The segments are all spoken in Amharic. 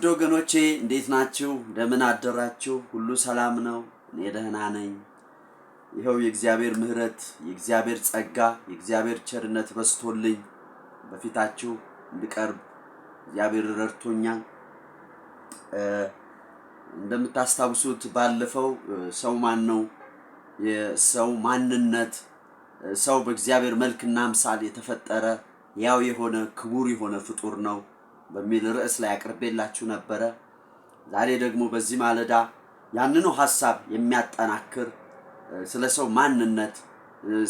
ወገኖቼ እንዴት ናችሁ? እንደምን አደራችሁ? ሁሉ ሰላም ነው? እኔ ደህና ነኝ። ይኸው የእግዚአብሔር ምሕረት፣ የእግዚአብሔር ጸጋ፣ የእግዚአብሔር ቸርነት በስቶልኝ በፊታችሁ እንድቀርብ እግዚአብሔር ረድቶኛል። እንደምታስታውሱት ባለፈው ሰው ማን ነው? የሰው ማንነት ሰው በእግዚአብሔር መልክና አምሳል የተፈጠረ ያው የሆነ ክቡር የሆነ ፍጡር ነው በሚል ርዕስ ላይ አቅርቤላችሁ ነበረ። ዛሬ ደግሞ በዚህ ማለዳ ያንኑ ሐሳብ የሚያጠናክር ስለ ሰው ማንነት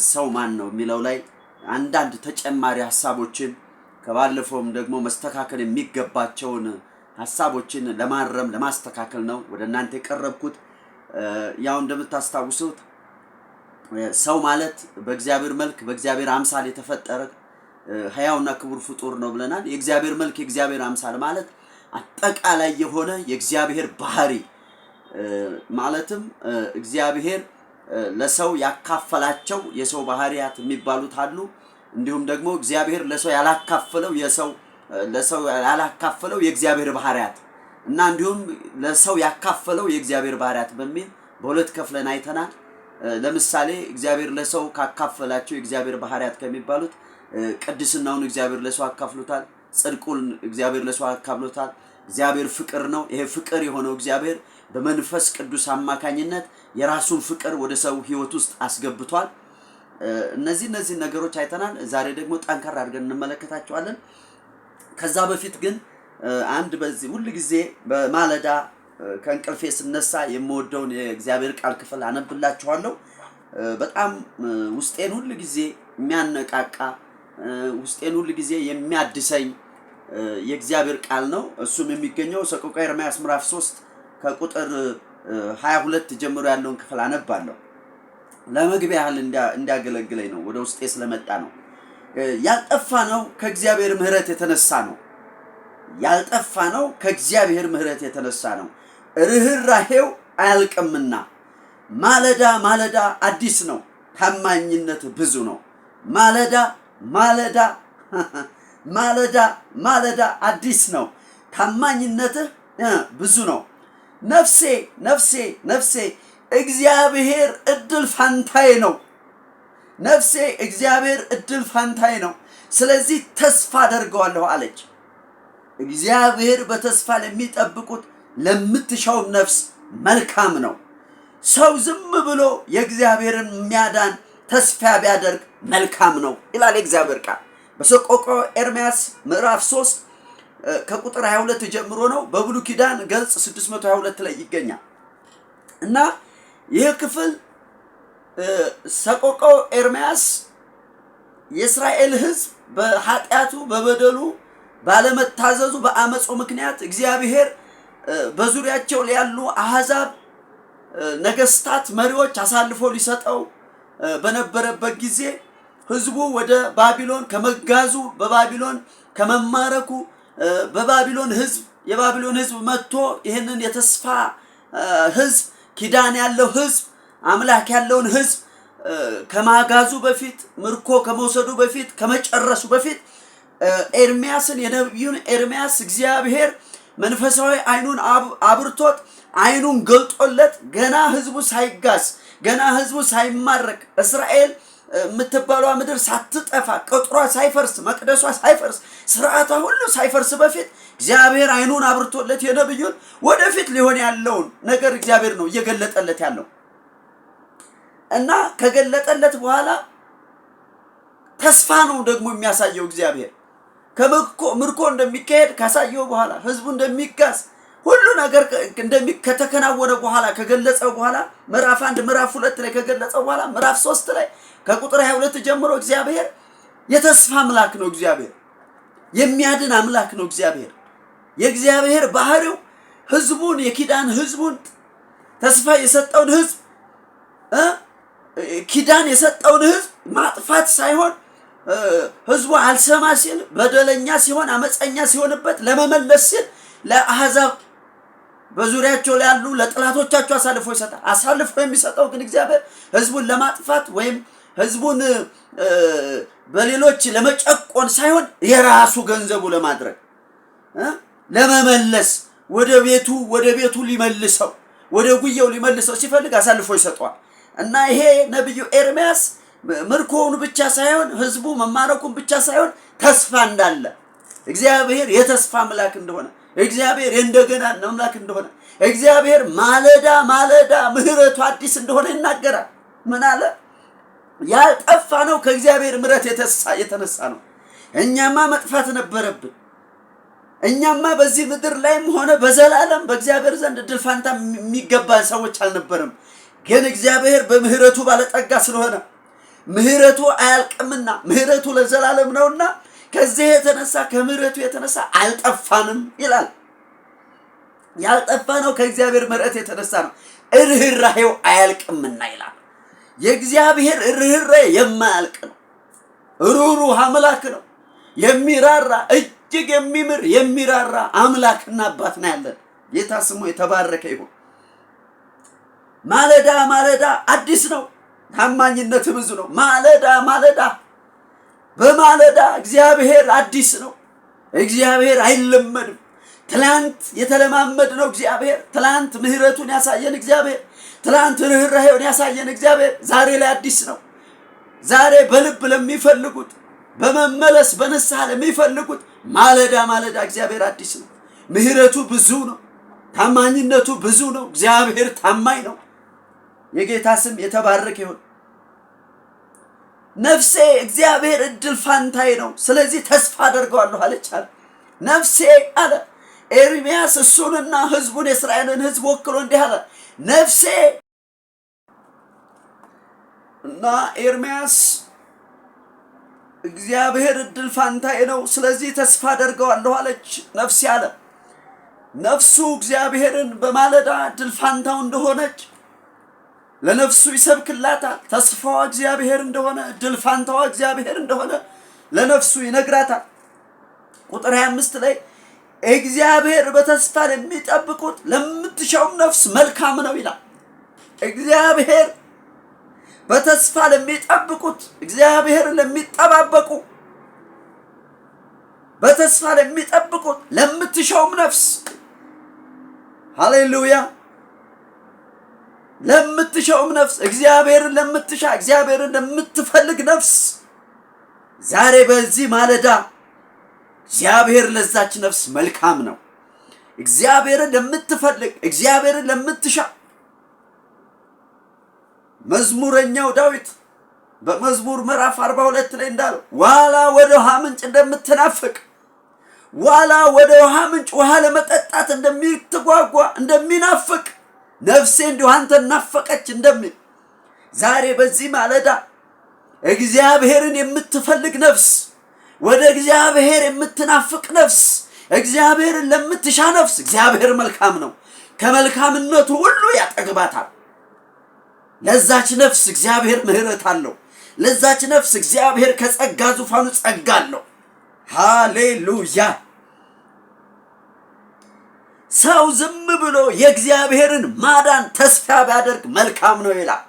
ሰው ማን ነው የሚለው ላይ አንዳንድ ተጨማሪ ሐሳቦችን ከባለፈውም ደግሞ መስተካከል የሚገባቸውን ሐሳቦችን ለማረም ለማስተካከል ነው ወደ እናንተ የቀረብኩት። ያው እንደምታስታውሱት ሰው ማለት በእግዚአብሔር መልክ በእግዚአብሔር አምሳል የተፈጠረ ሕያውና ክቡር ፍጡር ነው ብለናል። የእግዚአብሔር መልክ የእግዚአብሔር አምሳል ማለት አጠቃላይ የሆነ የእግዚአብሔር ባህሪ ማለትም እግዚአብሔር ለሰው ያካፈላቸው የሰው ባህሪያት የሚባሉት አሉ። እንዲሁም ደግሞ እግዚአብሔር ለሰው ያላካፈለው የእግዚአብሔር ባህሪያት እና እንዲሁም ለሰው ያካፈለው የእግዚአብሔር ባህሪያት በሚል በሁለት ከፍለን አይተናል። ለምሳሌ እግዚአብሔር ለሰው ካካፈላቸው የእግዚአብሔር ባህሪያት ከሚባሉት ቅድስናውን እግዚአብሔር ለሰው አካፍሎታል። ጽድቁን እግዚአብሔር ለሰው አካፍሎታል። እግዚአብሔር ፍቅር ነው። ይሄ ፍቅር የሆነው እግዚአብሔር በመንፈስ ቅዱስ አማካኝነት የራሱን ፍቅር ወደ ሰው ሕይወት ውስጥ አስገብቷል። እነዚህ ነገሮች አይተናል። ዛሬ ደግሞ ጠንከር አድርገን እንመለከታቸዋለን። ከዛ በፊት ግን አንድ በዚህ ሁሉ ጊዜ በማለዳ ከእንቅልፌ ስነሳ የምወደውን የእግዚአብሔር ቃል ክፍል አነብላችኋለሁ። በጣም ውስጤን ሁሉ ጊዜ የሚያነቃቃ ውስጤን ሁሉ ጊዜ የሚያድሰኝ የእግዚአብሔር ቃል ነው። እሱም የሚገኘው ሰቆቃወ ኤርምያስ ምዕራፍ 3 ከቁጥር 22 ጀምሮ ያለውን ክፍል አነባለሁ። ለመግቢያ ያህል እንዲያገለግለኝ ነው፣ ወደ ውስጤ ስለመጣ ነው። ያልጠፋ ነው ከእግዚአብሔር ምሕረት የተነሳ ነው። ያልጠፋ ነው ከእግዚአብሔር ምሕረት የተነሳ ነው። ርኅራኄው አያልቅምና ማለዳ ማለዳ አዲስ ነው፣ ታማኝነት ብዙ ነው። ማለዳ ማለዳ ማለዳ ማለዳ አዲስ ነው፣ ታማኝነትህ ብዙ ነው። ነፍሴ ነፍሴ ነፍሴ እግዚአብሔር እድል ፋንታዬ ነው። ነፍሴ እግዚአብሔር እድል ፋንታዬ ነው፣ ስለዚህ ተስፋ አደርገዋለሁ አለች። እግዚአብሔር በተስፋ ለሚጠብቁት ለምትሻውም ነፍስ መልካም ነው። ሰው ዝም ብሎ የእግዚአብሔርን የሚያዳን ተስፋ ቢያደርግ መልካም ነው ይላል የእግዚአብሔር ቃል በሰቆቃወ ኤርምያስ ምዕራፍ 3 ከቁጥር 22 ጀምሮ ነው። በብሉይ ኪዳን ገጽ 622 ላይ ይገኛል እና ይህ ክፍል ሰቆቃወ ኤርምያስ የእስራኤል ሕዝብ በኃጢአቱ በበደሉ ባለመታዘዙ በአመፁ ምክንያት እግዚአብሔር በዙሪያቸው ያሉ አሕዛብ ነገስታት መሪዎች አሳልፎ ሊሰጠው በነበረበት ጊዜ ሕዝቡ ወደ ባቢሎን ከመጋዙ በባቢሎን ከመማረኩ የባቢሎን ሕዝብ መጥቶ ይህንን የተስፋ ሕዝብ ኪዳን ያለው ሕዝብ አምላክ ያለውን ሕዝብ ከማጋዙ በፊት ምርኮ ከመውሰዱ በፊት ከመጨረሱ በፊት ኤርምያስን የነቢዩን ኤርምያስ እግዚአብሔር መንፈሳዊ አይኑን አብርቶት አይኑን ገልጦለት ገና ሕዝቡ ሳይጋዝ ገና ሕዝቡ ሳይማረክ እስራኤል የምትባለው ምድር ሳትጠፋ ቅጥሯ ሳይፈርስ መቅደሷ ሳይፈርስ ስርዓቷ ሁሉ ሳይፈርስ በፊት እግዚአብሔር አይኑን አብርቶለት የነቢዩን ወደፊት ሊሆን ያለውን ነገር እግዚአብሔር ነው እየገለጠለት ያለው እና ከገለጠለት በኋላ ተስፋ ነው ደግሞ የሚያሳየው እግዚአብሔር ከምርኮ እንደሚካሄድ ካሳየው በኋላ ሕዝቡ እንደሚጋዝ ሁሉ ነገር ከተከናወነ በኋላ ከገለጸው በኋላ ምዕራፍ 1 ምዕራፍ 2 ላይ ከገለጸው በኋላ ምዕራፍ 3 ላይ ከቁጥር 22 ጀምሮ እግዚአብሔር የተስፋ አምላክ ነው። እግዚአብሔር የሚያድን አምላክ ነው። የእግዚአብሔር ባህሪው ሕዝቡን የኪዳን ሕዝቡን ተስፋ የሰጠውን ሕዝብ ኪዳን የሰጠውን ሕዝብ ማጥፋት ሳይሆን ሕዝቡ አልሰማ ሲል በደለኛ ሲሆን አመፀኛ ሲሆንበት ለመመለስ ሲል ለአሕዛብ በዙሪያቸው ያሉ ለጥላቶቻቸው አሳልፎ ይሰጣል። አሳልፎ የሚሰጠው ግን እግዚአብሔር ሕዝቡን ለማጥፋት ወይም ሕዝቡን በሌሎች ለመጨቆን ሳይሆን የራሱ ገንዘቡ ለማድረግ ለመመለስ ወደ ቤቱ ሊመልሰው ወደ ጉየው ሊመልሰው ሲፈልግ አሳልፎ ይሰጠዋል። እና ይሄ ነብዩ ኤርምያስ ምርኮውን ብቻ ሳይሆን ህዝቡ መማረኩን ብቻ ሳይሆን ተስፋ እንዳለ እግዚአብሔር የተስፋ አምላክ እንደሆነ እግዚአብሔር እንደገና አምላክ እንደሆነ እግዚአብሔር ማለዳ ማለዳ ምህረቱ አዲስ እንደሆነ ይናገራል። ምን አለ? ያልጠፋ ነው ከእግዚአብሔር ምህረት የተነሳ ነው። እኛማ መጥፋት ነበረብን። እኛማ በዚህ ምድር ላይም ሆነ በዘላለም በእግዚአብሔር ዘንድ እድል ፋንታ የሚገባን ሰዎች አልነበረም። ግን እግዚአብሔር በምህረቱ ባለጠጋ ስለሆነ ምህረቱ አያልቅምና ምህረቱ ለዘላለም ነውና ከዚህ የተነሳ ከምህረቱ የተነሳ አልጠፋንም ይላል። ያልጠፋ ነው ከእግዚአብሔር ምህረት የተነሳ ነው። ርህራሄው አያልቅምና ይላል። የእግዚአብሔር ርህራሄ የማያልቅ ነው። ሩህሩህ አምላክ ነው። የሚራራ እጅግ የሚምር የሚራራ አምላክና አባት ነው ያለን። ጌታ ስሙ የተባረከ ይሁን። ማለዳ ማለዳ አዲስ ነው። ታማኝነት ብዙ ነው። ማለዳ ማለዳ በማለዳ እግዚአብሔር አዲስ ነው። እግዚአብሔር አይለመድም። ትላንት የተለማመድ ነው እግዚአብሔር። ትላንት ምህረቱን ያሳየን እግዚአብሔር፣ ትላንት ርህራሄውን ያሳየን እግዚአብሔር ዛሬ ላይ አዲስ ነው። ዛሬ በልብ ለሚፈልጉት በመመለስ በንስሐ ለሚፈልጉት ማለዳ ማለዳ እግዚአብሔር አዲስ ነው። ምህረቱ ብዙ ነው። ታማኝነቱ ብዙ ነው። እግዚአብሔር ታማኝ ነው። የጌታ ስም የተባረከ ይሁን። ነፍሴ እግዚአብሔር እድል ፋንታዬ ነው፣ ስለዚህ ተስፋ አደርገዋለሁ አለች አለ። ነፍሴ አለ ኤርምያስ እሱንና ህዝቡን የእስራኤልን ህዝብ ወክሎ እንዲህ አለ። ነፍሴ እና ኤርምያስ እግዚአብሔር እድል ፋንታዬ ነው፣ ስለዚህ ተስፋ አደርገዋለሁ አለች ነፍሴ አለ። ነፍሱ እግዚአብሔርን በማለዳ እድል ፋንታው እንደሆነች ለነፍሱ ይሰብክላታል። ተስፋዋ እግዚአብሔር እንደሆነ እድል ፋንታዋ እግዚአብሔር እንደሆነ ለነፍሱ ይነግራታል። ቁጥር 25 ላይ እግዚአብሔር በተስፋ ለሚጠብቁት ለምትሻውም ነፍስ መልካም ነው ይላል። እግዚአብሔር በተስፋ ለሚጠብቁት እግዚአብሔር ለሚጠባበቁ በተስፋ ለሚጠብቁት ለምትሻውም ነፍስ ሃሌሉያ ለምትሻውም ነፍስ እግዚአብሔርን ለምትሻ እግዚአብሔርን ለምትፈልግ ነፍስ ዛሬ በዚህ ማለዳ እግዚአብሔር ለዛች ነፍስ መልካም ነው። እግዚአብሔርን ለምትፈልግ እግዚአብሔርን ለምትሻ መዝሙረኛው ዳዊት በመዝሙር ምዕራፍ 42 ላይ እንዳለው ዋላ ወደ ውሃ ምንጭ እንደምትናፍቅ ዋላ ወደ ውሃ ምንጭ ውሃ ለመጠጣት እንደሚትጓጓ እንደሚናፍቅ ነፍሴ እንዲሁ አንተን ናፈቀች እንደሚል ዛሬ በዚህ ማለዳ እግዚአብሔርን የምትፈልግ ነፍስ ወደ እግዚአብሔር የምትናፍቅ ነፍስ እግዚአብሔርን ለምትሻ ነፍስ እግዚአብሔር መልካም ነው። ከመልካምነቱ ሁሉ ያጠግባታል። ለዛች ነፍስ እግዚአብሔር ምህረት አለው። ለዛች ነፍስ እግዚአብሔር ከጸጋ ዙፋኑ ጸጋ አለው። ሃሌሉያ። ሰው ዝም ብሎ የእግዚአብሔርን ማዳን ተስፋ ቢያደርግ መልካም ነው ይላል።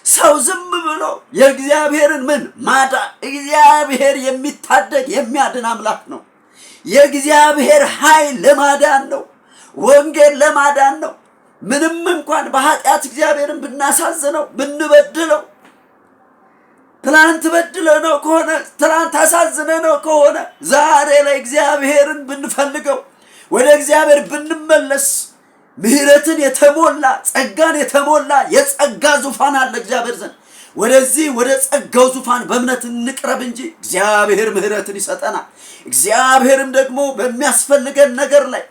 ሰው ዝም ብሎ የእግዚአብሔርን ማዳን እግዚአብሔር የሚታደግ የሚያድን አምላክ ነው። የእግዚአብሔር ኃይል ለማዳን ነው። ወንጌል ለማዳን ነው። ምንም እንኳን በኃጢአት እግዚአብሔርን ብናሳዝነው ብንበድለው ትላንት በድለነው ከሆነ ትላንት አሳዝነነው ከሆነ ዛሬ ላይ እግዚአብሔርን ብንፈልገው ወደ እግዚአብሔር ብንመለስ ምህረትን የተሞላ ጸጋን የተሞላ የጸጋ ዙፋን አለ እግዚአብሔር ዘንድ። ወደዚህ ወደ ጸጋው ዙፋን በእምነት እንቅረብ እንጂ እግዚአብሔር ምህረትን ይሰጠናል። እግዚአብሔርም ደግሞ በሚያስፈልገን ነገር ላይ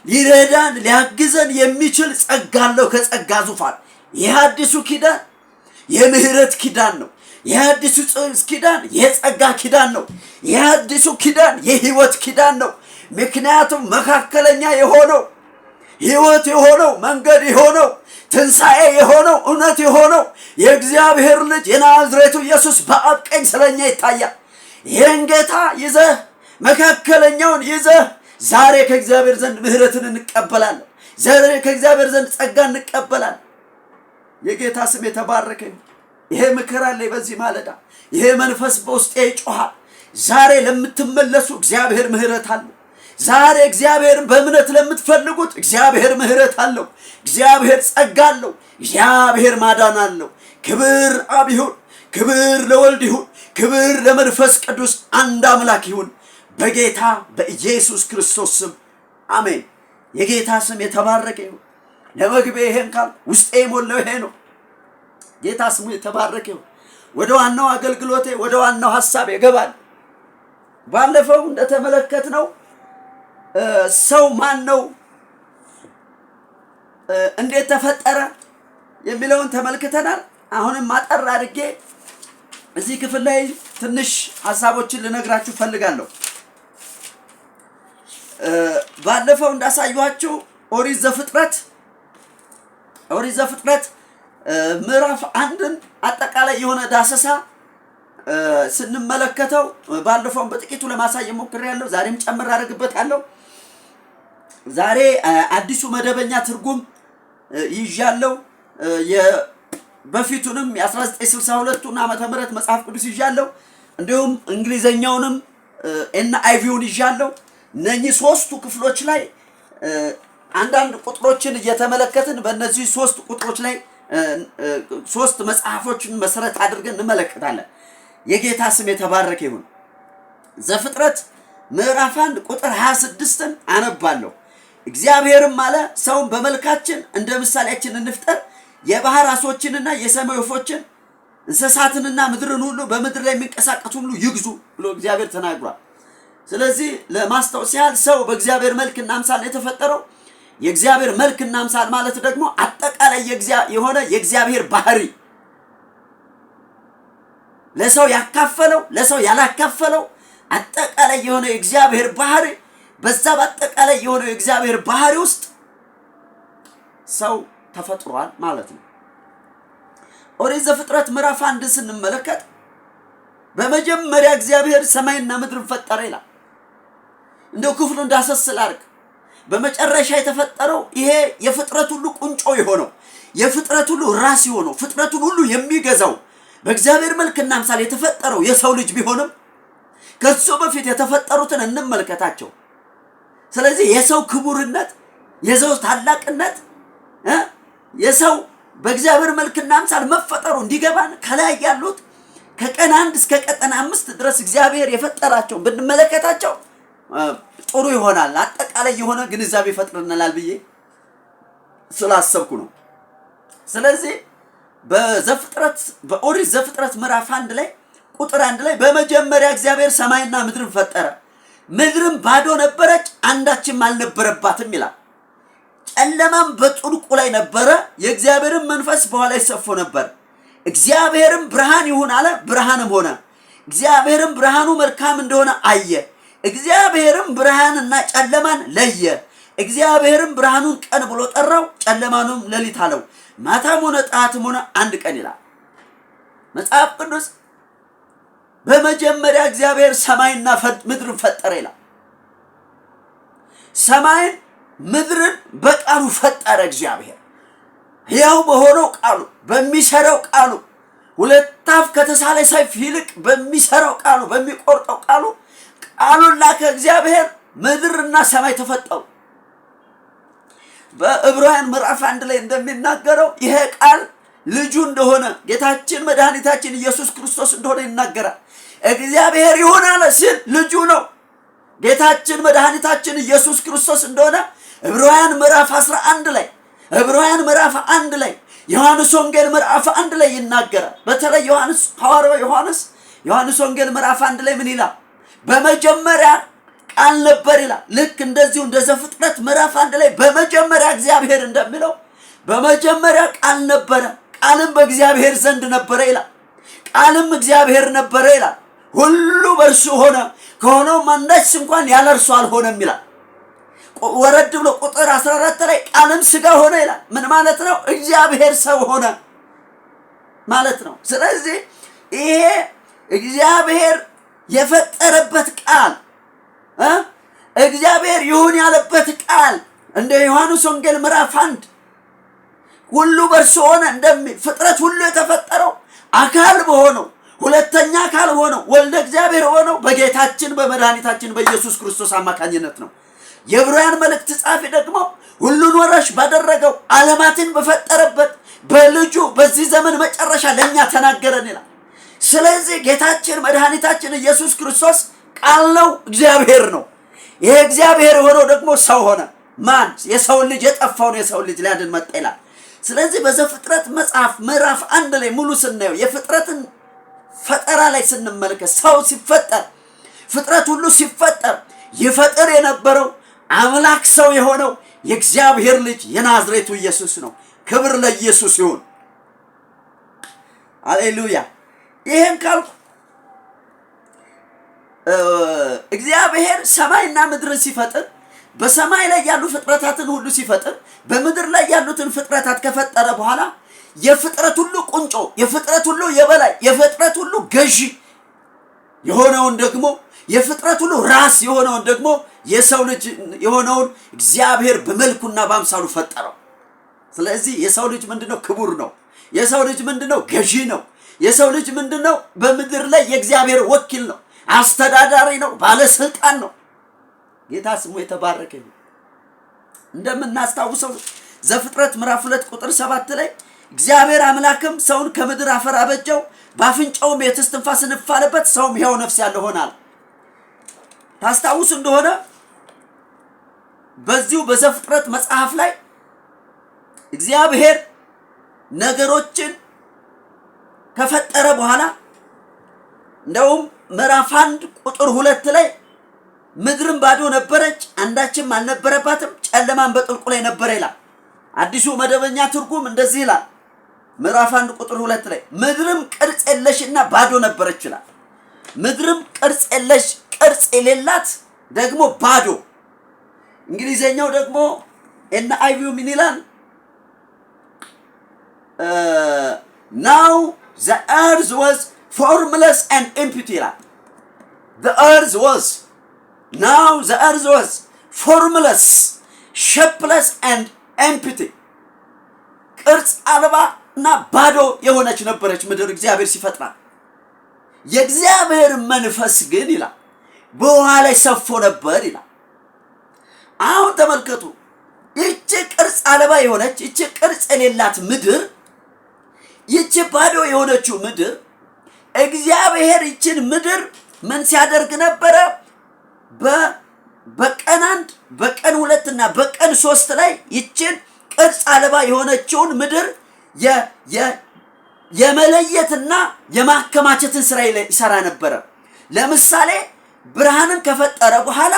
ሊረዳን ሊያግዘን የሚችል ጸጋ አለው ከጸጋ ዙፋን። ይህ አዲሱ ኪዳን የምህረት ኪዳን ነው። ይህ አዲሱ ኪዳን የጸጋ ኪዳን ነው። ይህ አዲሱ ኪዳን የህይወት ኪዳን ነው። ምክንያቱም መካከለኛ የሆነው ህይወት የሆነው መንገድ የሆነው ትንሣኤ የሆነው እውነት የሆነው የእግዚአብሔር ልጅ የናዝሬቱ ኢየሱስ በአብ ቀኝ ስለኛ ይታያል። ይህን ጌታ ይዘህ መካከለኛውን ይዘህ ዛሬ ከእግዚአብሔር ዘንድ ምህረትን እንቀበላለን። ዛሬ ከእግዚአብሔር ዘንድ ጸጋ እንቀበላለን። የጌታ ስም የተባረከ ይሁን። ይሄ ምክር አለ በዚህ ማለዳ። ይሄ መንፈስ በውስጤ ይጮሃል። ዛሬ ለምትመለሱ እግዚአብሔር ምህረት አለ። ዛሬ እግዚአብሔርን በእምነት ለምትፈልጉት እግዚአብሔር ምሕረት አለው፣ እግዚአብሔር ጸጋ አለው፣ እግዚአብሔር ማዳን አለው። ክብር አብ ይሁን፣ ክብር ለወልድ ይሁን፣ ክብር ለመንፈስ ቅዱስ አንድ አምላክ ይሁን በጌታ በኢየሱስ ክርስቶስ ስም አሜን። የጌታ ስም የተባረከ ይሁን። ለመግቢያ ይሄን ካል ውስጤ የሞላው ይሄ ነው። ጌታ ስሙ የተባረከ ይሁን። ወደ ዋናው አገልግሎቴ ወደ ዋናው ሐሳብ ይገባል። ባለፈው እንደተመለከትነው ሰው ማን ነው፣ እንዴት ተፈጠረ የሚለውን ተመልክተናል። አሁንም ማጠር አድርጌ እዚህ ክፍል ላይ ትንሽ ሐሳቦችን ልነግራችሁ ፈልጋለሁ። ባለፈው እንዳሳየኋችሁ ኦሪት ዘፍጥረት ምዕራፍ 1ን አጠቃላይ የሆነ ዳሰሳ ስንመለከተው ባለፈው በጥቂቱ ለማሳየት ሞክሬያለሁ። ዛሬም ጨምር አደርግበታለሁ። ዛሬ አዲሱ መደበኛ ትርጉም ይዣለሁ። በፊቱንም የ1962ቱን ዓመተ ምህረት መጽሐፍ ቅዱስ ይዣለሁ። እንዲሁም እንግሊዘኛውንም NIVውን ይዣለሁ። እነኚህ ሶስቱ ክፍሎች ላይ አንዳንድ ቁጥሮችን እየተመለከትን በእነዚህ ሶስት ቁጥሮች ላይ ሶስት መጽሐፎችን መሰረት አድርገን እንመለከታለን። የጌታ ስም የተባረከ ይሁን። ዘፍጥረት ምዕራፍ 1 ቁጥር 26ን አነባለሁ። እግዚአብሔርም አለ ሰውን በመልካችን እንደ ምሳሌያችን እንፍጠር፣ የባህር ዓሦችንና የሰማይ ወፎችን እንስሳትንና ምድርን ሁሉ በምድር ላይ የሚንቀሳቀሱ ሁሉ ይግዙ ብሎ እግዚአብሔር ተናግሯል። ስለዚህ ለማስታወስ ያህል ሰው በእግዚአብሔር መልክና አምሳል የተፈጠረው የእግዚአብሔር መልክና አምሳል ማለት ደግሞ አጠቃላይ የሆነ የእግዚአብሔር ባህሪ ለሰው ያካፈለው ለሰው ያላካፈለው አጠቃላይ የሆነ የእግዚአብሔር ባህሪ፣ በዛ በአጠቃላይ የሆነ የእግዚአብሔር ባህሪ ውስጥ ሰው ተፈጥሯል ማለት ነው። ኦሪት ዘፍጥረት ምዕራፍ 1 ስንመለከት በመጀመሪያ እግዚአብሔር ሰማይና ምድርን ፈጠረ ይላል። እንደው ክፍሉ እንዳሰስል አድርግ። በመጨረሻ የተፈጠረው ይሄ የፍጥረት ሁሉ ቁንጮ የሆነው የፍጥረት ሁሉ ራስ የሆነው ፍጥረቱን ሁሉ የሚገዛው በእግዚአብሔር መልክና አምሳል የተፈጠረው የሰው ልጅ ቢሆንም ከሱ በፊት የተፈጠሩትን እንመልከታቸው። ስለዚህ የሰው ክቡርነት፣ የሰው ታላቅነት፣ የሰው በእግዚአብሔር መልክና አምሳል መፈጠሩ እንዲገባን ከላይ ያሉት ከቀን 1 እስከ ቀን 5 ድረስ እግዚአብሔር የፈጠራቸው ብንመለከታቸው ጥሩ ይሆናል። አጠቃላይ የሆነ ግንዛቤ ፈጥረናል ብዬ ስላሰብኩ ነው። ስለዚህ በኦሪት ዘፍጥረት ምዕራፍ 1 ላይ ቁጥር 1 ላይ በመጀመሪያ እግዚአብሔር ሰማይና ምድርን ፈጠረ፣ ምድርም ባዶ ነበረች፣ አንዳችም አልነበረባትም ይላል። ጨለማም በጥልቁ ላይ ነበረ፣ የእግዚአብሔርን መንፈስ በውኃ ላይ ሰፎ ነበር። እግዚአብሔርም ብርሃን ይሁን አለ፣ ብርሃንም ሆነ። እግዚአብሔርም ብርሃኑ መልካም እንደሆነ አየ። እግዚአብሔርም ብርሃንና ጨለማን ለየ። እግዚአብሔርም ብርሃኑን ቀን ብሎ ጠራው፣ ጨለማኑም ሌሊት አለው። ማታም ሆነ ጠዋትም ሆነ አንድ ቀን ይላል መጽሐፍ ቅዱስ። በመጀመሪያ እግዚአብሔር ሰማይና ምድርን ፈጠረ ይላል። ሰማይን ምድርን በቃሉ ፈጠረ እግዚአብሔር። ሕያው በሆነው ቃሉ፣ በሚሰራው ቃሉ፣ ሁለት አፍ ከተሳለ ሰይፍ ይልቅ በሚሰራው ቃሉ፣ በሚቆርጠው ቃሉ ቃሉን ላከ እግዚአብሔር። ምድርና ሰማይ ተፈጠሩ። በዕብራውያን ምዕራፍ 1 ላይ እንደሚናገረው ይሄ ቃል ልጁ እንደሆነ ጌታችን መድኃኒታችን ኢየሱስ ክርስቶስ እንደሆነ ይናገራል። እግዚአብሔር ይሁን አለ ሲል ልጁ ነው ጌታችን መድኃኒታችን ኢየሱስ ክርስቶስ እንደሆነ ዕብራውያን ምዕራፍ 11 ላይ ዕብራውያን ምዕራፍ 1 ላይ ዮሐንስ ወንጌል ምዕራፍ 1 ላይ ይናገራል። በተለይ ሐዋርያው ዮሐንስ ወንጌል ምዕራፍ 1 ላይ ምን ይላል? በመጀመሪያ ቃል ነበር ይላል። ልክ እንደዚሁ እንደ ዘፍጥረት ምዕራፍ 1 ላይ በመጀመሪያ እግዚአብሔር እንደሚለው በመጀመሪያ ቃል ነበረ፣ ቃልም በእግዚአብሔር ዘንድ ነበረ ይላል። ቃልም እግዚአብሔር ነበረ ይላል። ሁሉ በእርሱ ሆነ፣ ከሆነውም አንዳች እንኳን ያለ እርሱ አልሆነም ይላል። ወረድ ብሎ ቁጥር 14 ላይ ቃልም ሥጋ ሆነ ይላል። ምን ማለት ነው? እግዚአብሔር ሰው ሆነ ማለት ነው። ስለዚህ ይሄ እግዚአብሔር የፈጠረበት ቃል እግዚአብሔር ይሁን ያለበት ቃል እንደ ዮሐንስ ወንጌል ምዕራፍ 1 ሁሉ በእርሱ ሆነ እንደሚል ፍጥረት ሁሉ የተፈጠረው አካል በሆነው ሁለተኛ አካል ሆነው ወልደ እግዚአብሔር ሆነው በጌታችን በመድኃኒታችን በኢየሱስ ክርስቶስ አማካኝነት ነው። የዕብራውያን መልእክት ጻፊ ደግሞ ሁሉን ወራሽ ባደረገው ዓለማትን በፈጠረበት በልጁ በዚህ ዘመን መጨረሻ ለኛ ተናገረን ይላል። ስለዚህ ጌታችን መድኃኒታችን ኢየሱስ ክርስቶስ ቃል ነው፣ እግዚአብሔር ነው። ይሄ እግዚአብሔር የሆነው ደግሞ ሰው ሆነ። ማን? የሰው ልጅ፣ የጠፋውን የሰው ልጅ ሊያድን መጣ ይላል። ስለዚህ በዘፍጥረት መጽሐፍ ምዕራፍ 1 ላይ ሙሉ ስናየው የፍጥረትን ፈጠራ ላይ ስንመለከት ሰው ሲፈጠር ፍጥረት ሁሉ ሲፈጠር ይፈጥር የነበረው አምላክ ሰው የሆነው የእግዚአብሔር ልጅ የናዝሬቱ ኢየሱስ ነው። ክብር ለኢየሱስ ይሁን። ሃሌሉያ። ይሄን ካልኩ እግዚአብሔር ሰማይና ምድርን ሲፈጥር በሰማይ ላይ ያሉ ፍጥረታትን ሁሉ ሲፈጥር በምድር ላይ ያሉትን ፍጥረታት ከፈጠረ በኋላ የፍጥረት ሁሉ ቁንጮ፣ የፍጥረት ሁሉ የበላይ፣ የፍጥረት ሁሉ ገዢ የሆነውን ደግሞ የፍጥረት ሁሉ ራስ የሆነውን ደግሞ የሰው ልጅ የሆነውን እግዚአብሔር በመልኩና በአምሳሉ ፈጠረው። ስለዚህ የሰው ልጅ ምንድነው? ክቡር ነው። የሰው ልጅ ምንድነው? ገዢ ነው። የሰው ልጅ ምንድነው? በምድር ላይ የእግዚአብሔር ወኪል ነው፣ አስተዳዳሪ ነው፣ ባለስልጣን ነው። ጌታ ስሙ የተባረከ ነው። እንደምናስታውሰው ዘፍጥረት ምዕራፍ 2 ቁጥር 7 ላይ እግዚአብሔር አምላክም ሰውን ከምድር አፈር አበጀው፣ በአፍንጫውም የትንፋስ ንፋስ አለበት፣ ሰውም ሕያው ነፍስ ያለው ሆናል። ታስታውሱ እንደሆነ በዚሁ በዘፍጥረት መጽሐፍ ላይ እግዚአብሔር ነገሮችን ከፈጠረ በኋላ እንደውም ምዕራፍ 1 ቁጥር 2 ላይ ምድርም ባዶ ነበረች፣ አንዳችም አልነበረባትም፣ ጨለማን በጥልቁ ላይ ነበር ይላል። አዲሱ መደበኛ ትርጉም እንደዚህ ይላል። ምዕራፍ 1 ቁጥር 2 ላይ ምድርም ቅርጽ የለሽና ባዶ ነበረች ይላል። ምድርም ቅርጽ የለሽ፣ ቅርጽ የሌላት ደግሞ ባዶ። እንግሊዘኛው ደግሞ NIV ምን ይላል? Now the earth was formless and empty ይላል። The earth was Now the earth was formless, shapeless and empty. ቅርጽ አልባ እና ባዶ የሆነች ነበረች ምድር እግዚአብሔር ሲፈጥራት። የእግዚአብሔር መንፈስ ግን ይላል በውሃ ላይ ሰፎ ነበር ይላል። አሁን ተመልከቱ፣ ይህች ቅርጽ አልባ የሆነች ይህች ቅርጽ የሌላት ምድር፣ ይህች ባዶ የሆነችው ምድር እግዚአብሔር ይህችን ምድር ምን ሲያደርግ ነበረ? በቀን 1 በቀን 2 እና በቀን 3 ላይ ይችን ቅርጽ አልባ የሆነችውን ምድር የመለየትና የማከማቸትን ስራ ይሰራ ነበረ። ለምሳሌ ብርሃንን ከፈጠረ በኋላ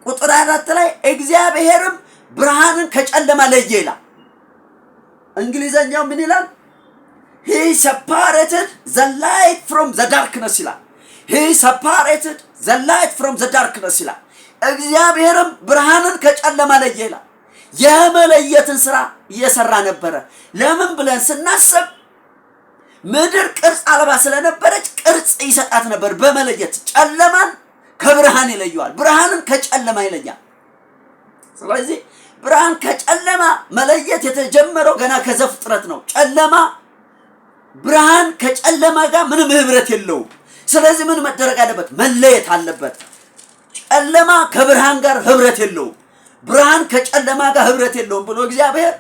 ቁጥር 4 ላይ እግዚአብሔርም ብርሃንን ከጨለማ ለየ ይላል። እንግሊዘኛው ምን ይላል? He separated the light from the darkness ይላል። He separated the light from the darkness ይላል። እግዚአብሔርም ብርሃንን ከጨለማ ለየ ይላል። የመለየትን ስራ እየሰራ ነበረ። ለምን ብለን ስናስብ ምድር ቅርጽ አልባ ስለነበረች ቅርጽ ይሰጣት ነበር በመለየት። ጨለማን ከብርሃን ይለየዋል፣ ብርሃንን ከጨለማ ይለያል። ስለዚህ ብርሃን ከጨለማ መለየት የተጀመረው ገና ከዘፍጥረት ነው። ጨለማ ብርሃን ከጨለማ ጋር ምንም ህብረት የለውም። ስለዚህ ምን መደረግ አለበት? መለየት አለበት። ጨለማ ከብርሃን ጋር ህብረት የለውም፣ ብርሃን ከጨለማ ጋር ህብረት የለውም ብሎ እግዚአብሔር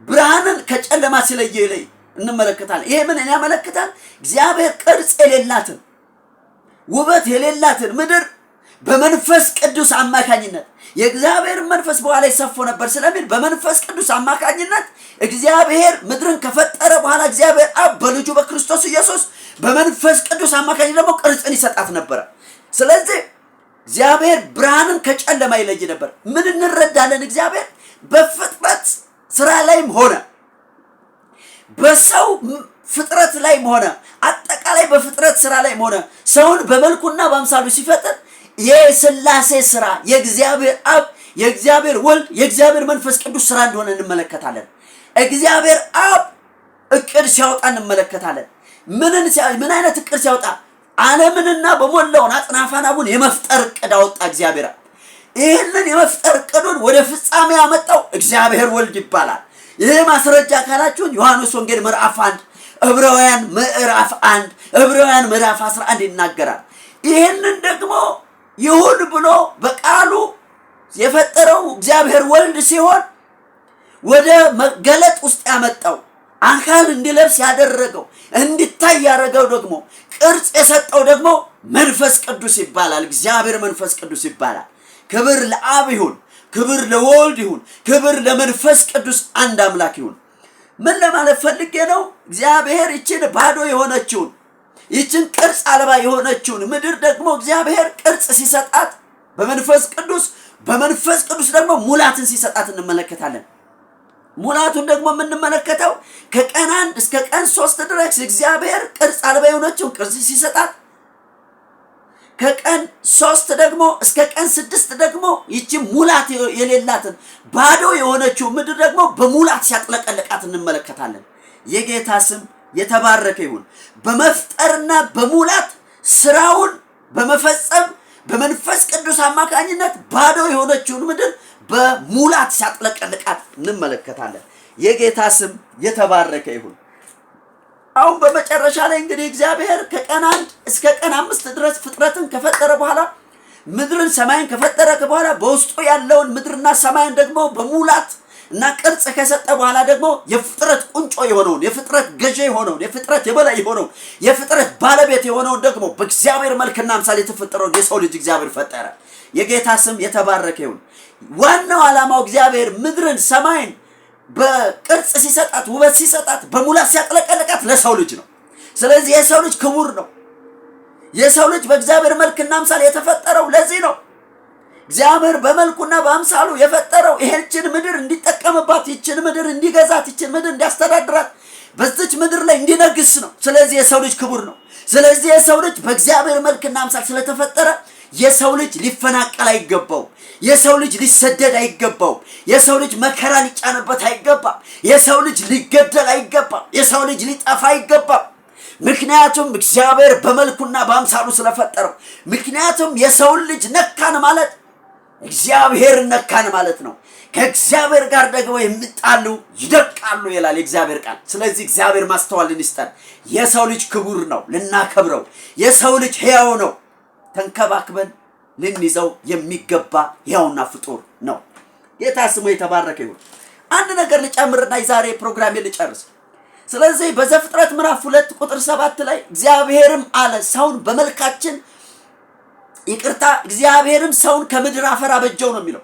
ብርሃንን ከጨለማ ሲለየ ይለይ እንመለከታለን። ይሄ ምን ያመለክታል? እግዚአብሔር ቅርጽ የሌላትን ውበት የሌላትን ምድር በመንፈስ ቅዱስ አማካኝነት የእግዚአብሔር መንፈስ በኋላ ይሰፎ ነበር ስለሚል በመንፈስ ቅዱስ አማካኝነት እግዚአብሔር ምድርን ከፈጠረ በኋላ እግዚአብሔር አብ በልጁ በክርስቶስ ኢየሱስ በመንፈስ ቅዱስ አማካኝነት ደግሞ ቅርጽን ይሰጣት ነበር። ስለዚህ እግዚአብሔር ብርሃንን ከጨለማ ይለይ ነበር። ምን እንረዳለን? እግዚአብሔር በፍጥረት ስራ ላይም ሆነ በሰው ፍጥረት ላይም ሆነ አጠቃላይ በፍጥረት ስራ ላይም ሆነ ሰውን በመልኩና በአምሳሉ ሲፈጥር የሥላሴ ስራ የእግዚአብሔር አብ፣ የእግዚአብሔር ወልድ፣ የእግዚአብሔር መንፈስ ቅዱስ ስራ እንደሆነ እንመለከታለን። እግዚአብሔር አብ እቅድ ሲያወጣ እንመለከታለን። ምን አይነት እቅድ ሲያወጣ? ዓለምንና በሞላውን አጽናፋናቡን የመፍጠር እቅድ አወጣ እግዚአብሔር። ይህንን የመፍጠር እቅዱን ወደ ፍጻሜ ያመጣው እግዚአብሔር ወልድ ይባላል። ይህ ማስረጃ ካላችሁን ዮሐንስ ወንጌል ምዕራፍ 1፣ ዕብራውያን ምዕራፍ 1፣ ዕብራውያን ምዕራፍ 11 ይናገራል። ይህንን ደግሞ ይሁን ብሎ በቃሉ የፈጠረው እግዚአብሔር ወልድ ሲሆን ወደ መገለጥ ውስጥ ያመጣው አካል እንዲለብስ ያደረገው እንዲታይ ያደረገው ደግሞ ቅርጽ የሰጠው ደግሞ መንፈስ ቅዱስ ይባላል። እግዚአብሔር መንፈስ ቅዱስ ይባላል። ክብር ለአብ ይሁን፣ ክብር ለወልድ ይሁን፣ ክብር ለመንፈስ ቅዱስ አንድ አምላክ ይሁን። ምን ለማለት ፈልጌ ነው? እግዚአብሔር ይችን ባዶ የሆነችውን ይችን ቅርጽ አልባ የሆነችውን ምድር ደግሞ እግዚአብሔር ቅርጽ ሲሰጣት በመንፈስ ቅዱስ ደግሞ ሙላትን ሲሰጣት እንመለከታለን። ሙላቱን ደግሞ የምንመለከተው ከቀን 1 እስከ ቀን 3 ድረስ እግዚአብሔር ቅርጽ አልባ የሆነችውን ቅርጽ ሲሰጣት፣ ከቀን 3 ደግሞ እስከ ቀን 6 ደግሞ ይቺ ሙላት የሌላትን ባዶ የሆነችው ምድር ደግሞ በሙላት ሲያጥለቀልቃት እንመለከታለን። የጌታ ስም የተባረከ ይሁን። በመፍጠርና በሙላት ስራውን በመፈጸም በመንፈስ ቅዱስ አማካኝነት ባዶ የሆነችውን ምድር በሙላት ሲያጥለቀልቃት እንመለከታለን። የጌታ ስም የተባረከ ይሁን። አሁን በመጨረሻ ላይ እንግዲህ እግዚአብሔር ከቀን 1 እስከ ቀን 5 ድረስ ፍጥረትን ከፈጠረ በኋላ ምድርን ሰማይን ከፈጠረ በኋላ በውስጡ ያለውን ምድርና ሰማይን ደግሞ በሙላት እና ቅርጽ ከሰጠ በኋላ ደግሞ የፍጥረት ቁንጮ የሆነውን የፍጥረት ገዢ የሆነውን የፍጥረት የበላይ የሆነውን የፍጥረት ባለቤት የሆነውን ደግሞ በእግዚአብሔር መልክና አምሳል የተፈጠረውን የሰው ልጅ እግዚአብሔር ፈጠረ። የጌታ ስም የተባረከ ይሁን። ዋናው ዓላማው እግዚአብሔር ምድርን ሰማይን በቅርጽ ሲሰጣት ውበት ሲሰጣት በሙላት ሲያጥለቀልቃት ለሰው ልጅ ነው። ስለዚህ የሰው ልጅ ክቡር ነው። የሰው ልጅ በእግዚአብሔር መልክና አምሳል የተፈጠረው ለዚህ ነው። እግዚአብሔር በመልኩና በአምሳሉ የፈጠረው ይህችን ምድር እንዲጠቀምባት፣ ይችን ምድር እንዲገዛት፣ ይችን ምድር እንዲያስተዳድራት፣ በዚች ምድር ላይ እንዲነግስ ነው። ስለዚህ የሰው ልጅ ክቡር ነው። ስለዚህ የሰው ልጅ በእግዚአብሔር መልክና አምሳል ስለተፈጠረ የሰው ልጅ ሊፈናቀል አይገባው። የሰው ልጅ ሊሰደድ አይገባው። የሰው ልጅ መከራ ሊጫንበት አይገባም። የሰው ልጅ ሊገደል አይገባም። የሰው ልጅ ሊጠፋ አይገባም። ምክንያቱም እግዚአብሔር በመልኩና በአምሳሉ ስለፈጠረው። ምክንያቱም የሰው ልጅ ነካን ማለት እግዚአብሔር ነካን ማለት ነው። ከእግዚአብሔር ጋር ደግሞ የሚጣሉ ይደቃሉ ይላል የእግዚአብሔር ቃል። ስለዚህ እግዚአብሔር ማስተዋልን ይስጠን። የሰው ልጅ ክቡር ነው፣ ልናከብረው። የሰው ልጅ ሕያው ነው፣ ተንከባክበን ልንይዘው የሚገባ ሕያውና ፍጡር ነው። ጌታ ስሙ የተባረከ ይሁን። አንድ ነገር ልጨምርና የዛሬ ፕሮግራሜ ልጨርስ። ስለዚህ በዘፍጥረት ምዕራፍ 2 ቁጥር 7 ላይ እግዚአብሔርም አለ ሰውን በመልካችን እግዚአብሔርም ሰውን ከምድር አፈር አበጀው ነው የሚለው።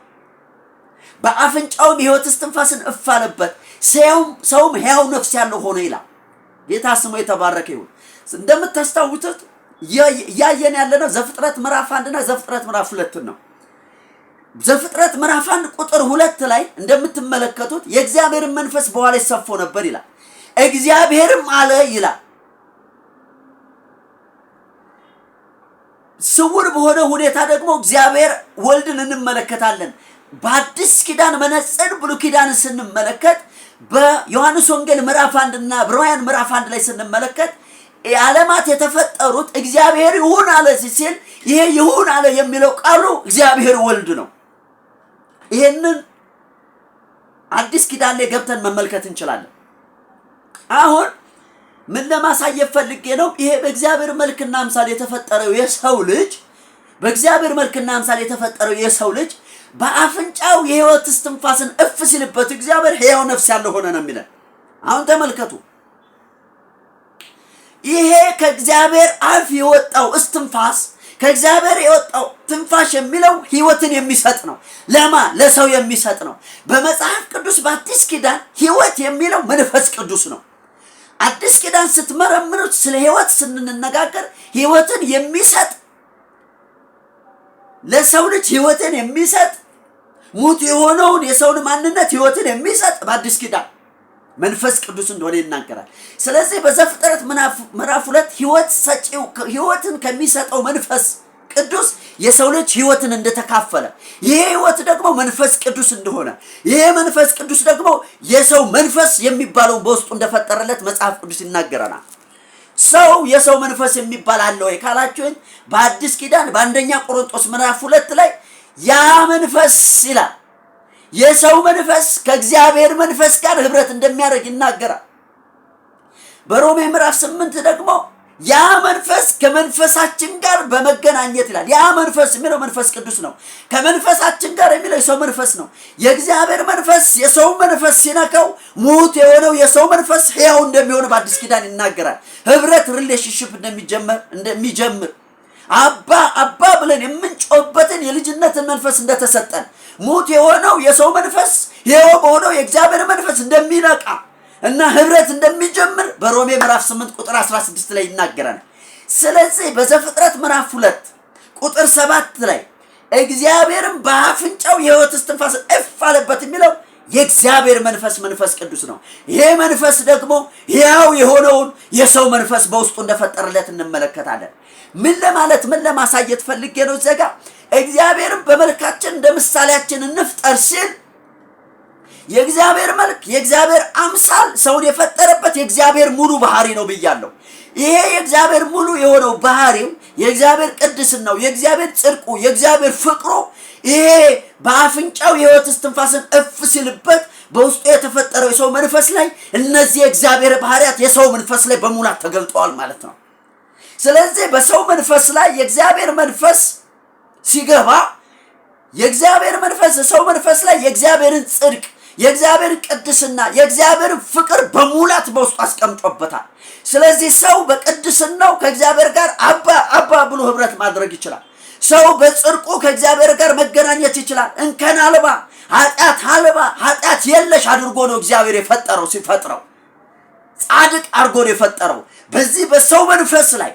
በአፍንጫውም የሕይወት እስትንፋስን እፍ አለበት፣ ሰውም ሕያው ነፍስ ያለው ሆነ ይላል። ጌታ ስሙ የተባረከ ይሁን። እንደምታስታውሱት እያየን ያለነው ዘፍጥረት ምዕራፍ 1 እና ዘፍጥረት ምዕራፍ 2 ነው። ዘፍጥረት ምዕራፍ 1 ቁጥር 2 ላይ እንደምትመለከቱት የእግዚአብሔርን መንፈስ በኋላ ይሰፎ ነበር ይላል። እግዚአብሔርም አለ ይላል። ስውር በሆነ ሁኔታ ደግሞ እግዚአብሔር ወልድን እንመለከታለን። በአዲስ ኪዳን መነጽር ብሉይ ኪዳን ስንመለከት በዮሐንስ ወንጌል ምዕራፍ 1 እና ዕብራውያን ምዕራፍ 1 ላይ ስንመለከት ዓለማት የተፈጠሩት እግዚአብሔር ይሁን አለ ሲል ይሄ ይሁን አለ የሚለው ቃሉ እግዚአብሔር ወልድ ነው። ይሄንን አዲስ ኪዳን ላይ ገብተን መመልከት እንችላለን። አሁን ምን ለማሳየት ፈልጌ ነው? ይሄ በእግዚአብሔር መልክና አምሳል የተፈጠረው የሰው ልጅ በእግዚአብሔር መልክና አምሳል የተፈጠረው የሰው ልጅ በአፍንጫው የሕይወት እስትንፋስን እፍ ሲልበት እግዚአብሔር ሕያው ነፍስ ያለው ሆነ ነው የሚለን። አሁን ተመልከቱ። ይሄ ከእግዚአብሔር አፍ የወጣው እስትንፋስ ከእግዚአብሔር የወጣው ትንፋሽ የሚለው ሕይወትን የሚሰጥ ነው። ለሰው የሚሰጥ ነው። በመጽሐፍ ቅዱስ በአዲስ ኪዳን ሕይወት የሚለው መንፈስ ቅዱስ ነው። አዲስ ኪዳን ስትመረምሩት ስለ ሕይወት ስንነጋገር ሕይወትን የሚሰጥ ለሰው ልጅ ሕይወትን የሚሰጥ ሙት የሆነውን የሰውን ማንነት ሕይወትን የሚሰጥ በአዲስ ኪዳን መንፈስ ቅዱስ እንደሆነ ይናገራል። ስለዚህ በዘፍጥረት ምዕራፍ 2 ሕይወትን ከሚሰጠው መንፈስ ቅዱስ የሰው ልጅ ሕይወትን እንደተካፈለ ይሄ ሕይወት ደግሞ መንፈስ ቅዱስ እንደሆነ ይሄ መንፈስ ቅዱስ ደግሞ የሰው መንፈስ የሚባለው በውስጡ እንደፈጠረለት መጽሐፍ ቅዱስ ይናገረናል። ሰው የሰው መንፈስ የሚባል አለ ወይ ካላችሁኝ በአዲስ ኪዳን በአንደኛ ቆሮንቶስ ምዕራፍ 2 ላይ ያ መንፈስ ይላል የሰው መንፈስ ከእግዚአብሔር መንፈስ ጋር ህብረት እንደሚያደርግ ይናገራል። በሮሜ ምዕራፍ 8 ደግሞ ያ መንፈስ ከመንፈሳችን ጋር በመገናኘት ይላል። ያ መንፈስ የሚለው መንፈስ ቅዱስ ነው። ከመንፈሳችን ጋር የሚለው የሰው መንፈስ ነው። የእግዚአብሔር መንፈስ የሰው መንፈስ ሲነካው ሙት የሆነው የሰው መንፈስ ሕያው እንደሚሆን በአዲስ ኪዳን ይናገራል። ህብረት ሪሌሽንሺፕ እንደሚጀምር አባ አባ ብለን የምንጮህበትን የልጅነትን መንፈስ እንደተሰጠን ሙት የሆነው የሰው መንፈስ ሕያው በሆነው የእግዚአብሔር መንፈስ እንደሚነቃ እና ህብረት እንደሚጀምር በሮሜ ምዕራፍ 8 ቁጥር 16 ላይ ይናገራል። ስለዚህ በዘፍጥረት ምዕራፍ 2 ቁጥር 7 ላይ እግዚአብሔርም በአፍንጫው የሕይወት እስትንፋስ እፍ አለበት የሚለው የእግዚአብሔር መንፈስ ቅዱስ ነው። ይሄ መንፈስ ደግሞ ሕያው የሆነውን የሰው መንፈስ በውስጡ እንደፈጠረለት እንመለከታለን። ምን ለማሳየት ፈልጌ ነው? ዘጋ እግዚአብሔርም በመልካችን እንደ ምሳሌያችን እንፍጠር ሲል የእግዚአብሔር መልክ የእግዚአብሔር አምሳል ሰውን የፈጠረበት የእግዚአብሔር ሙሉ ባህሪ ነው ብያለሁ። ይሄ የእግዚአብሔር ሙሉ የሆነው ባህሪው የእግዚአብሔር ቅድስናው፣ የእግዚአብሔር ጽድቁ፣ የእግዚአብሔር ፍቅሩ ይሄ በአፍንጫው የሕይወት እስትንፋስን እፍ ሲልበት በውስጡ የተፈጠረው የሰው መንፈስ ላይ እነዚህ የእግዚአብሔር ባህሪያት የሰው መንፈስ ላይ በሙላት ተገልጠዋል ማለት ነው። ስለዚህ በሰው መንፈስ ላይ የእግዚአብሔር መንፈስ ሲገባ የእግዚአብሔር መንፈስ ሰው መንፈስ ላይ የእግዚአብሔርን ጽድቅ፣ የእግዚአብሔር ቅድስና፣ የእግዚአብሔር ፍቅር በሙላት በውስጡ አስቀምጦበታል። ስለዚህ ሰው በቅድስናው ከእግዚአብሔር ጋር አባ ብሎ ህብረት ማድረግ ይችላል። ሰው በጽድቁ ከእግዚአብሔር ጋር መገናኘት ይችላል። እንከን አልባ ኃጢአት የለሽ አድርጎ ነው እግዚአብሔር የፈጠረው። ሲፈጥረው ጻድቅ አድርጎ ነው የፈጠረው። በዚህ በሰው መንፈስ ላይ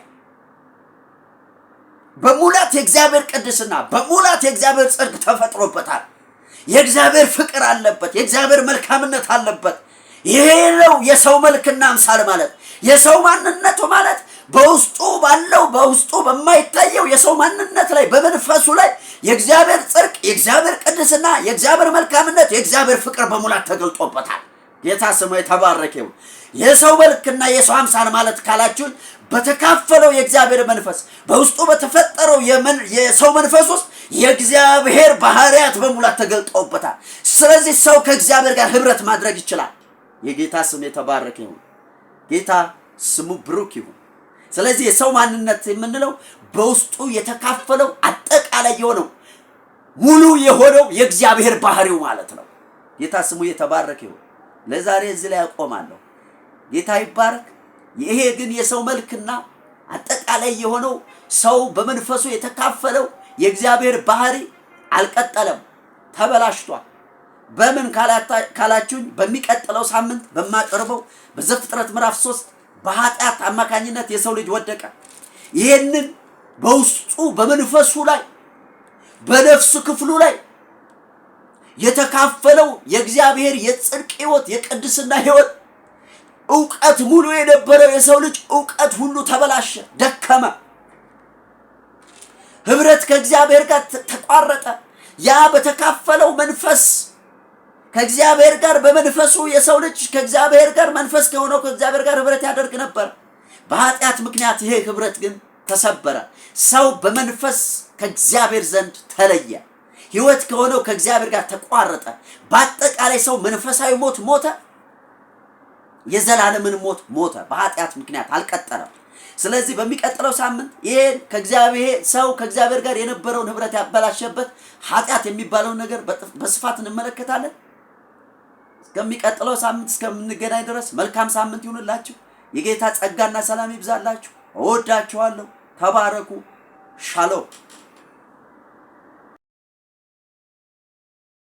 በሙላት የእግዚአብሔር ቅድስና፣ በሙላት የእግዚአብሔር ጽድቅ ተፈጥሮበታል። የእግዚአብሔር ፍቅር አለበት። የእግዚአብሔር መልካምነት አለበት። ይሄ ነው የሰው መልክና አምሳል ማለት። የሰው ማንነቱ ማለት በውስጡ ባለው በውስጡ በማይታየው የሰው ማንነት ላይ በመንፈሱ ላይ የእግዚአብሔር ጽድቅ፣ የእግዚአብሔር ቅድስና፣ የእግዚአብሔር መልካምነት፣ የእግዚአብሔር ፍቅር በሙላት ተገልጦበታል። ጌታ ስሙ የተባረከ ይሁን። የሰው መልክና የሰው አምሳል ማለት ካላችሁ በተካፈለው የእግዚአብሔር መንፈስ በውስጡ በተፈጠረው የሰው መንፈስ ውስጥ የእግዚአብሔር ባህሪያት በሙላት ተገልጠውበታል። ስለዚህ ሰው ከእግዚአብሔር ጋር ህብረት ማድረግ ይችላል። የጌታ ስም የተባረከ ይሁን። ጌታ ስሙ ብሩክ ይሁን። ስለዚህ የሰው ማንነት የምንለው በውስጡ የተካፈለው አጠቃላይ የሆነው ሙሉ የሆነው የእግዚአብሔር ባህሪው ማለት ነው። ጌታ ስሙ የተባረከ ይሁን። ለዛሬ እዚህ ላይ አቆማለሁ። ጌታ ይባረክ። ይሄ ግን የሰው መልክና አጠቃላይ የሆነው ሰው በመንፈሱ የተካፈለው የእግዚአብሔር ባህሪ አልቀጠለም፣ ተበላሽቷል። በምን ካላችሁኝ በሚቀጥለው ሳምንት በማቀርበው በዘፍጥረት ምዕራፍ 3 በኃጢአት አማካኝነት የሰው ልጅ ወደቀ። ይሄንን በውስጡ በመንፈሱ ላይ በነፍስ ክፍሉ ላይ የተካፈለው የእግዚአብሔር የጽድቅ ሕይወት፣ የቅድስና ሕይወት፣ ዕውቀት ሙሉ የነበረው የሰው ልጅ ዕውቀት ሁሉ ተበላሸ፣ ደከመ። ህብረት ከእግዚአብሔር ጋር ተቋረጠ። ያ በተካፈለው መንፈስ ከእግዚአብሔር ጋር በመንፈሱ የሰው ልጅ ከእግዚአብሔር ጋር መንፈስ ከሆነው ከእግዚአብሔር ጋር ህብረት ያደርግ ነበር። በኃጢአት ምክንያት ይሄ ህብረት ግን ተሰበረ። ሰው በመንፈስ ከእግዚአብሔር ዘንድ ተለየ። ህይወት ከሆነው ከእግዚአብሔር ጋር ተቋረጠ። በአጠቃላይ ሰው መንፈሳዊ ሞት ሞተ፣ የዘላለምን ሞት ሞተ። በኃጢአት ምክንያት አልቀጠለም። ስለዚህ በሚቀጥለው ሳምንት ይሄን ሰው ከእግዚአብሔር ጋር የነበረውን ህብረት ያበላሸበት ኃጢአት የሚባለውን ነገር በስፋት እንመለከታለን። እስከሚቀጥለው ሳምንት እስከምንገናኝ ድረስ መልካም ሳምንት ይሁንላችሁ። የጌታ ጸጋና ሰላም ይብዛላችሁ። እወዳችኋለሁ። ተባረኩ። ሻሎም